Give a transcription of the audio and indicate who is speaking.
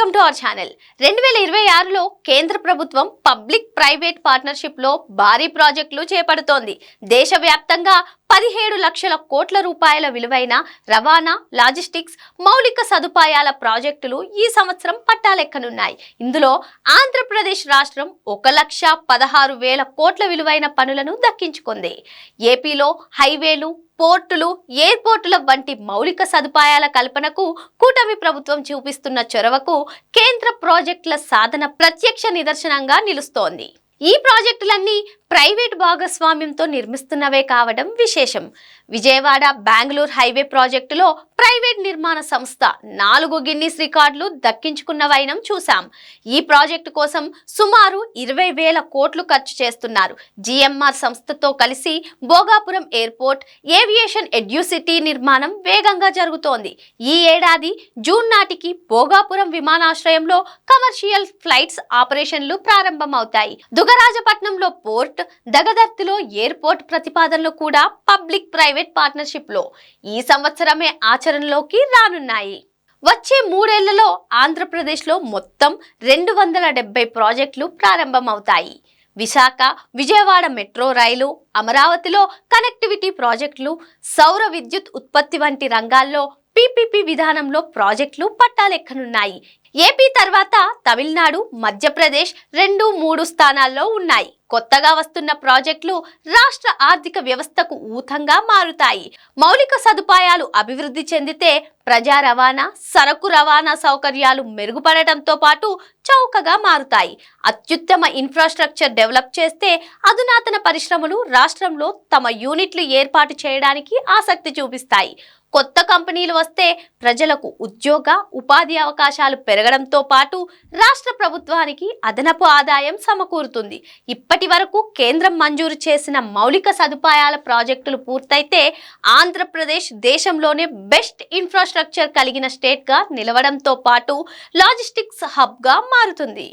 Speaker 1: Welcome to our channel. 2026లో కేంద్ర ప్రభుత్వం పబ్లిక్ ప్రైవేట్ పార్ట్నర్షిప్లో భారీ ప్రాజెక్టులు చేపడుతోంది. దేశవ్యాప్తంగా 17 లక్షల కోట్ల రూపాయల విలువైన రవాణా, లాజిస్టిక్స్, మౌలిక సదుపాయాల ప్రాజెక్టులు ఈ సంవత్సరం పట్టాలెక్కనున్నాయి. ఇందులో ఆంధ్రప్రదేశ్ రాష్ట్రం 1,16,000 కోట్ల విలువైన పనులను దక్కించుకుంది. ఏపీలో హైవేలు, పోర్టులు, ఎయిర్పోర్టుల వంటి మౌలిక సదుపాయాల కల్పనకు కూటమి ప్రభుత్వం చూపిస్తున్న చొరవకు కేంద్ర ప్రాజెక్టుల సాధన ప్రత్యక్ష నిదర్శనంగా నిలుస్తోంది. ఈ ప్రాజెక్టులన్నీ ప్రైవేట్ భాగస్వామ్యంతో నిర్మిస్తున్నవే కావడం విశేషం. విజయవాడ బెంగళూరు హైవే ప్రాజెక్టులో ప్రైవేట్ నిర్మాణ సంస్థ 4 గిన్నిస్ రికార్డులు దక్కించుకున్న వైనం చూశాం. ఈ ప్రాజెక్టు కోసం సుమారు 20,000 కోట్లు ఖర్చు చేస్తున్నారు. జిఎంఆర్ సంస్థతో కలిసి భోగాపురం ఎయిర్పోర్ట్, ఏవియేషన్ ఎడ్యుసిటీ నిర్మాణం వేగంగా జరుగుతోంది. ఈ ఏడాది జూన్ నాటికి భోగాపురం విమానాశ్రయంలో కమర్షియల్ ఫ్లైట్స్ ఆపరేషన్లు ప్రారంభమవుతాయి. దుగరాజపట్నంలో పోర్ట్, దగదర్తిలో ఎయిర్పోర్ట్ ప్రతిపాదనలు కూడా పబ్లిక్ ప్రైవేట్ పార్ట్నర్షిప్ లో ఈ సంవత్సరమే ఆచరణలోకి రానున్నాయి. వచ్చే 3 ఏళ్లలో ఆంధ్రప్రదేశ్లో మొత్తం 270 ప్రాజెక్టులు ప్రారంభమవుతాయి. విశాఖ, విజయవాడ మెట్రో రైలు, అమరావతిలో కనెక్టివిటీ ప్రాజెక్టులు, సౌర విద్యుత్ ఉత్పత్తి వంటి రంగాల్లో పీపీపీ విధానంలో ప్రాజెక్టులు పట్టాలెక్కనున్నాయి. ఏపీ తర్వాత తమిళనాడు, మధ్యప్రదేశ్ 2, 3 స్థానాల్లో ఉన్నాయి. కొత్తగా వస్తున్న ప్రాజెక్టులు రాష్ట్ర ఆర్థిక వ్యవస్థకు ఊతంగా మారుతాయి. మౌలిక సదుపాయాలు అభివృద్ధి చెందితే ప్రజా రవాణా, సరకు రవాణా సౌకర్యాలు మెరుగుపడటంతో పాటు చౌకగా మారుతాయి. అత్యుత్తమ ఇన్ఫ్రాస్ట్రక్చర్ డెవలప్ చేస్తే అధునాతన పరిశ్రమలు రాష్ట్రంలో తమ యూనిట్లు ఏర్పాటు చేయడానికి ఆసక్తి చూపిస్తాయి. కొత్త కంపెనీలు వస్తే ప్రజలకు ఉద్యోగ, ఉపాధి అవకాశాలు పెరగడంతో పాటు రాష్ట్ర ప్రభుత్వానికి అదనపు ఆదాయం సమకూరుతుంది. ఇప్పటి వరకు కేంద్రం మంజూరు చేసిన మౌలిక సదుపాయాల ప్రాజెక్టులు పూర్తయితే ఆంధ్రప్రదేశ్ దేశంలోనే బెస్ట్ ఇన్ఫ్రాస్ట్రక్చర్ కలిగిన స్టేట్గా నిలవడంతో పాటు లాజిస్టిక్స్ హబ్గా మారుతుంది.